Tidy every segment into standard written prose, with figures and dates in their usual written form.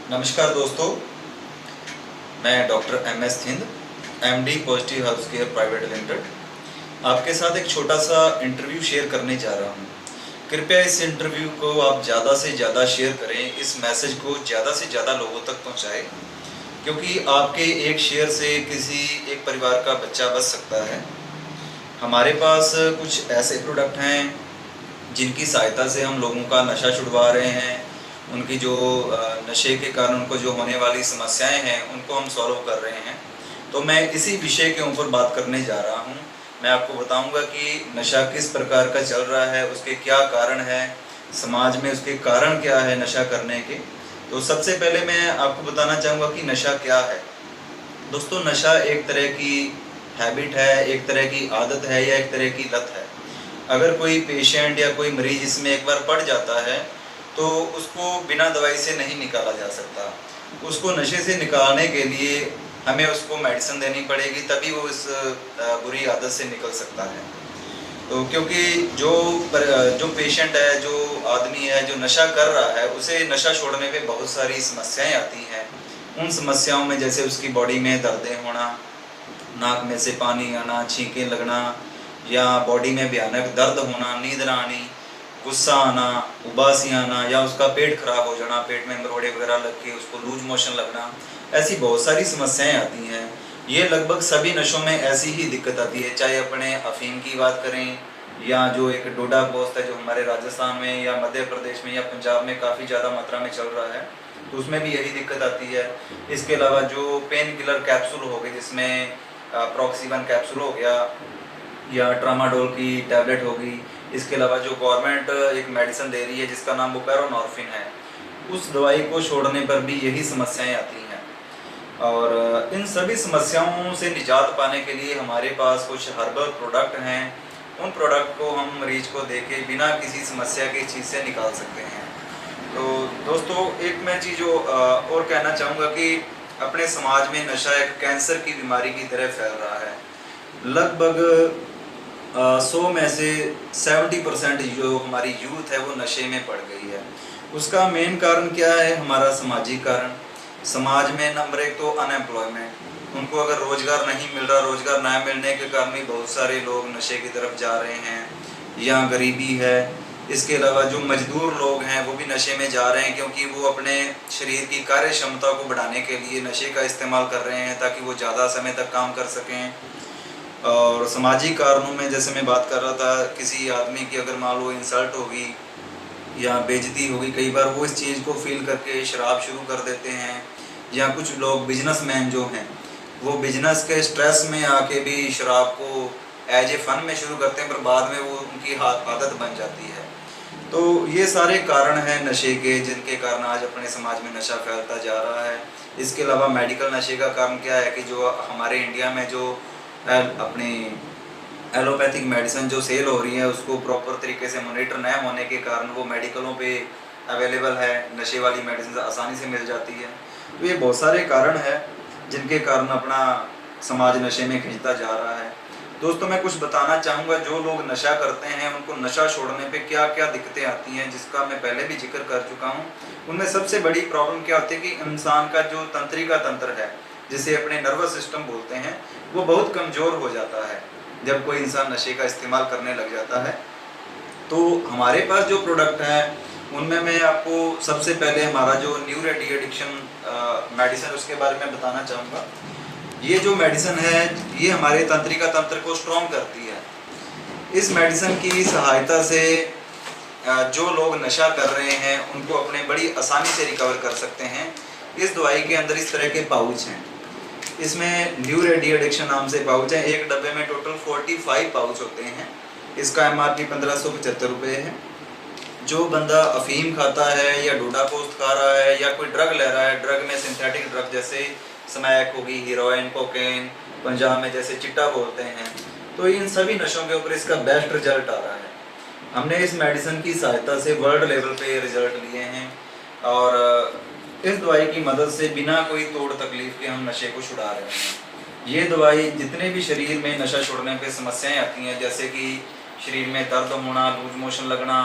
नमस्कार दोस्तों, मैं doctor MS. Thind, MD. Positive health care private limited आपके साथ एक छोटा सा इंटरव्यू शेयर करने जा रहा हूँ। कृपया इस इंटरव्यू को आप ज़्यादा से ज़्यादा शेयर करें, इस मैसेज को ज़्यादा से ज़्यादा लोगों तक पहुँचाएं, क्योंकि आपके एक शेयर से किसी एक परिवार का बच्चा बच सकता है। हमारे पास कुछ ऐसे प्रोडक्ट हैं जिनकी सहायता से हम लोगों का नशा छुड़वा रहे हैं। उनकी जो नशे के कारण उनको जो होने वाली समस्याएं हैं उनको हम सॉल्व कर रहे हैं। तो मैं इसी विषय के ऊपर बात करने जा रहा हूं। मैं आपको बताऊंगा कि नशा किस प्रकार का चल रहा है, उसके क्या कारण है, समाज में उसके कारण क्या है नशा करने के। तो सबसे पहले मैं आपको बताना चाहूँगा कि नशा क्या है। दोस्तों, नशा एक तरह की हैबिट है, एक तरह की आदत है या एक तरह की लत है। अगर कोई पेशेंट या कोई मरीज इसमें एक बार पड़ जाता है तो उसको बिना दवाई से नहीं निकाला जा सकता। उसको नशे से निकालने के लिए हमें उसको मेडिसिन देनी पड़ेगी, तभी वो इस बुरी आदत से निकल सकता है। तो क्योंकि जो पेशेंट है, जो आदमी है जो नशा कर रहा है, उसे नशा छोड़ने पे बहुत सारी समस्याएं आती हैं। उन समस्याओं में जैसे उसकी बॉडी में दर्दें होना, नाक में से पानी आना, छींकें लगना, या बॉडी में भयानक दर्द होना, नींद ना आनी, गुस्सा आना, उबासी आना, या उसका पेट खराब हो जाना, पेट में मरोड़े वगैरह लग के उसको लूज मोशन लगना, ऐसी बहुत सारी समस्याएं आती हैं। ये लगभग सभी नशों में ऐसी ही दिक्कत आती है, चाहे अपने अफीम की बात करें या जो एक डोडा पोस्त है जो हमारे राजस्थान में या मध्य प्रदेश में या पंजाब में काफ़ी ज़्यादा मात्रा में चल रहा है, तो उसमें भी यही दिक्कत आती है। इसके अलावा जो पेन किलर कैप्सूल हो गए, जिसमें प्रॉक्सीवन कैप्सूल हो गया या ट्रामाडोल की टैबलेट होगी, इसके अलावा जो गवर्नमेंट एक मेडिसिन दे रही है जिसका नाम बुप्रेनोर्फिन है, उस दवाई को छोड़ने पर भी यही समस्याएं आती हैं। और इन सभी समस्याओं से निजात पाने के लिए हमारे पास कुछ हर्बल प्रोडक्ट हैं। उन प्रोडक्ट को हम मरीज को देके बिना किसी समस्या की चीज़ से निकाल सकते हैं। तो दोस्तों, एक मैं चीज़ जो और कहना चाहूँगा कि अपने समाज में नशा एक कैंसर की बीमारी की तरह फैल रहा है। लगभग 100 में से 70% जो हमारी यूथ है वो नशे में पड़ गई है। उसका मेन कारण क्या है? हमारा सामाजिक कारण। समाज में नंबर एक तो अनएम्प्लॉयमेंट, उनको अगर रोजगार नहीं मिल रहा, रोजगार ना मिलने के कारण भी बहुत सारे लोग नशे की तरफ जा रहे हैं, या गरीबी है। इसके अलावा जो मजदूर लोग हैं वो भी नशे में जा रहे हैं, क्योंकि वो अपने शरीर की कार्य क्षमता को बढ़ाने के लिए नशे का इस्तेमाल कर रहे हैं ताकि वो ज़्यादा समय तक काम कर सकें। और सामाजिक कारणों में जैसे मैं बात कर रहा था, किसी आदमी की अगर मान लो इंसल्ट होगी या बेइज्जती होगी, कई बार वो इस चीज़ को फील करके शराब शुरू कर देते हैं। या कुछ लोग बिजनेसमैन जो हैं वो बिजनेस के स्ट्रेस में आके भी शराब को एज ए फन में शुरू करते हैं, पर बाद में वो उनकी आदत बन जाती है। तो ये सारे कारण हैं नशे के, जिनके कारण आज अपने समाज में नशा फैलता जा रहा है। इसके अलावा मेडिकल नशे का कारण क्या है कि जो हमारे इंडिया में जो अपनी एलोपैथिक मेडिसिन जो सेल हो रही है उसको प्रॉपर तरीके से मॉनिटर न होने के कारण वो मेडिकलों पे अवेलेबल है, नशे वाली मेडिसिन आसानी से मिल जाती है। तो ये बहुत सारे कारण हैं जिनके कारण अपना समाज नशे में खिंचता जा रहा है। दोस्तों, मैं कुछ बताना चाहूँगा, जो लोग नशा करते हैं उनको नशा छोड़ने पे क्या क्या दिक्कतें आती हैं, जिसका मैं पहले भी जिक्र कर चुका हूँ। उनमें सबसे बड़ी प्रॉब्लम क्या होती है कि इंसान का जो तंत्रिका तंत्र है, जिसे अपने नर्वस सिस्टम बोलते हैं, वो बहुत कमज़ोर हो जाता है जब कोई इंसान नशे का इस्तेमाल करने लग जाता है। तो हमारे पास जो प्रोडक्ट हैं उनमें मैं आपको सबसे पहले हमारा जो न्यूरो डी एडिक्शन मेडिसिन, उसके बारे में बताना चाहूँगा। ये जो मेडिसिन है ये हमारे तंत्रिका तंत्र को स्ट्रॉन्ग करती है। इस मेडिसिन की सहायता से जो लोग नशा कर रहे हैं उनको अपने बड़ी आसानी से रिकवर कर सकते हैं। इस दवाई के अंदर इस तरह के पाउच हैं, इसमें न्यूरो डी एडिक्शन नाम से पाउच है। एक डब्बे में टोटल 45 पाउच होते हैं। इसका MRP 1575 रुपये है। जो बंदा अफीम खाता है या डोडा पोस्त खा रहा है या कोई ड्रग ले रहा है, ड्रग में सिंथेटिक ड्रग जैसे स्मैक होगी, हीरोइन, कोकेन, पंजाब में जैसे चिट्टा बोलते हैं, तो इन सभी नशों के ऊपर इसका बेस्ट रिजल्ट आ रहा है। हमने इस मेडिसिन की सहायता से वर्ल्ड लेवल पे रिजल्ट लिए हैं और इस दवाई की मदद से बिना कोई तोड़ तकलीफ के हम नशे को छुड़ा रहे हैं। ये दवाई जितने भी शरीर में नशा छोड़ने पे समस्याएं आती हैं, जैसे कि शरीर में दर्द होना, लूज मोशन लगना,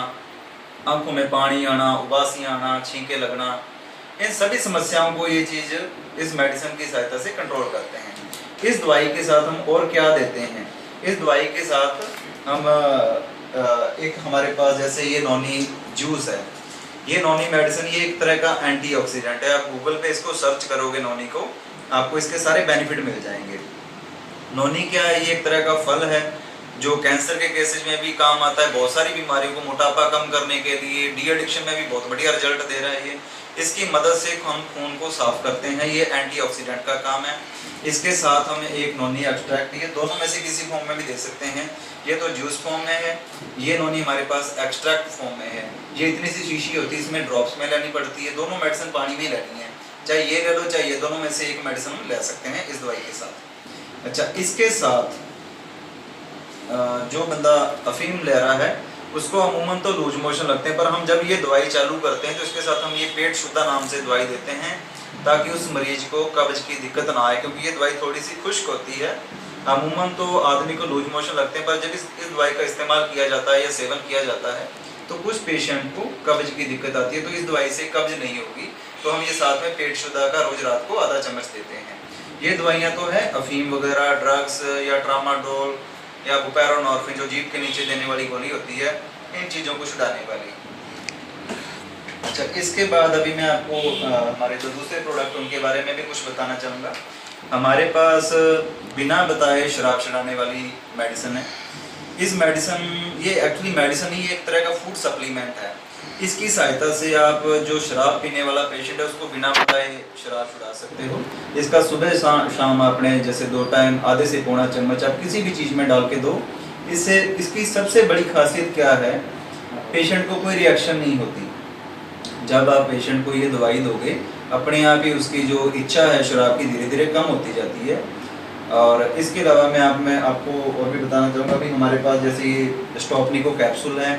आंखों में पानी आना, उबासी आना, छींके लगना, इन सभी समस्याओं को ये चीज़ इस मेडिसिन की सहायता से कंट्रोल करते हैं। इस दवाई के साथ हम और क्या देते हैं? इस दवाई के साथ हम एक हमारे पास जैसे ये नॉनी जूस है, ये नॉनी मेडिसिन, ये एक तरह का एंटीऑक्सीडेंट है। आप गूगल पे इसको सर्च करोगे नॉनी को, आपको इसके सारे बेनिफिट मिल जाएंगे। नॉनी क्या है? ये एक तरह का फल है जो कैंसर के केसेस में भी काम आता है, बहुत सारी बीमारियों को, मोटापा कम करने के लिए, डी एडिक्शन में भी बहुत बढ़िया रिजल्ट दे रहा है ये। इसकी मदद से हम खून को साफ करते हैं, ये एंटीऑक्सीडेंट का काम है। इसके साथ हम एक नॉनी एक्सट्रैक्ट, ये दोनों में से किसी फॉर्म में भी दे सकते हैं। ये तो जूस फॉर्म में है, ये नॉनी हमारे पास एक्सट्रैक्ट फॉर्म में है। ये इतनी सी शीशी होती है, इसमें ड्रॉप्स में लेनी पड़ती है। दोनों मेडिसिन पानी में लेनी है, चाहे ये ले लो चाहे ये, दोनों में से एक मेडिसिन ले सकते हैं इस दवाई के साथ। अच्छा, इसके साथ जो बंदा अफीम ले रहा है उसको अमूमन तो लूज मोशन लगते हैं, पर हम जब ये दवाई चालू करते हैं तो इसके साथ हम ये पेट शुद्धा नाम से दवाई देते हैं ताकि उस मरीज को कब्ज की दिक्कत ना आए, क्योंकि ये दवाई थोड़ी सी खुश्क होती है। अमूमन तो आदमी को लूज मोशन लगते हैं, पर जब इस दवाई का इस्तेमाल किया जाता है या सेवन किया जाता है तो कुछ पेशेंट को कब्ज की दिक्कत आती है, तो इस दवाई से कब्ज नहीं होगी। तो हम ये साथ में पेट शुद्धा का रोज रात को आधा चम्मच देते हैं। ये दवाइयाँ तो है अफीम वगैरह, ड्रग्स या ट्रामाडोल या बुपेरोनॉर्फिन जो जीभ के नीचे देने वाली गोली होती है, इन चीज़ों को छुड़ाने वाली। अच्छा, इसके बाद अभी मैं आपको हमारे जो दूसरे प्रोडक्ट उनके बारे में भी कुछ बताना चाहूँगा। हमारे पास बिना बताए शराब छुड़ाने वाली मेडिसिन है। इस मेडिसिन, ये एक्चुअली मेडिसिन ही एक तरह का फूड सप्लीमेंट है। इसकी सहायता से आप जो शराब पीने वाला पेशेंट है उसको बिना बताए शराब छुड़ा सकते हो। इसका सुबह शाम आपने जैसे 2 टाइम आधे से पौना चम्मच आप किसी भी चीज़ में डाल के दो। इससे इसकी सबसे बड़ी खासियत क्या है, पेशेंट को कोई रिएक्शन नहीं होती। जब आप पेशेंट को ये दवाई दोगे, अपने आप ही उसकी जो इच्छा है शराब की धीरे धीरे कम होती जाती है। और इसके अलावा मैं आपको और भी बताना चाहूँगा, अभी हमारे पास जैसे ये स्टॉपनिको कैप्सूल है,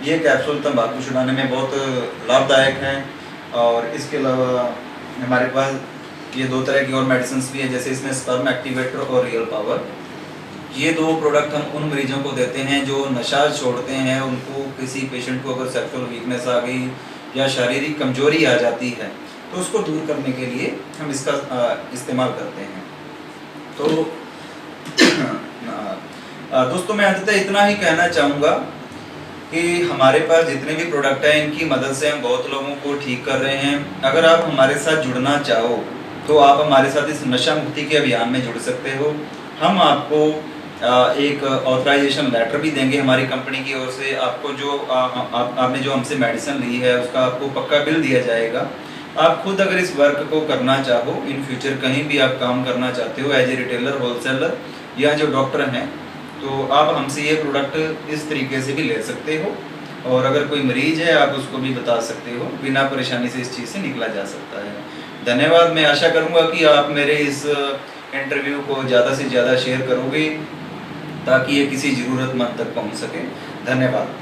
ये कैप्सूल तंबाकू छुड़ाने में बहुत लाभदायक है। और इसके अलावा हमारे पास ये 2 तरह की और मेडिसिन भी है, जैसे इसमें स्पर्म एक्टिवेटर और रियल पावर। ये 2 प्रोडक्ट हम उन मरीजों को देते हैं जो नशा छोड़ते हैं। उनको किसी पेशेंट को अगर सेक्सुअल वीकनेस आ गई या शारीरिक कमजोरी आ जाती है तो उसको दूर करने के लिए हम इसका इस्तेमाल करते हैं। तो दोस्तों, मैं अंततः इतना ही कहना चाहूँगा कि हमारे पास जितने भी प्रोडक्ट हैं इनकी मदद से हम बहुत लोगों को ठीक कर रहे हैं। अगर आप हमारे साथ जुड़ना चाहो तो आप हमारे साथ इस नशा मुक्ति के अभियान में जुड़ सकते हो। हम आपको एक ऑथराइजेशन लेटर भी देंगे हमारी कंपनी की ओर से। आपको जो आपने जो हमसे मेडिसिन ली है उसका आपको पक्का बिल दिया जाएगा। आप खुद अगर इस वर्क को करना चाहो, इन फ्यूचर कहीं भी आप काम करना चाहते हो एज ए रिटेलर, होलसेलर या जो डॉक्टर हैं, तो आप हमसे ये प्रोडक्ट इस तरीके से भी ले सकते हो। और अगर कोई मरीज है आप उसको भी बता सकते हो, बिना परेशानी से इस चीज़ से निकला जा सकता है। धन्यवाद। मैं आशा करूँगा कि आप मेरे इस इंटरव्यू को ज़्यादा से ज़्यादा शेयर करोगे ताकि ये किसी ज़रूरतमंद तक पहुँच सके। धन्यवाद।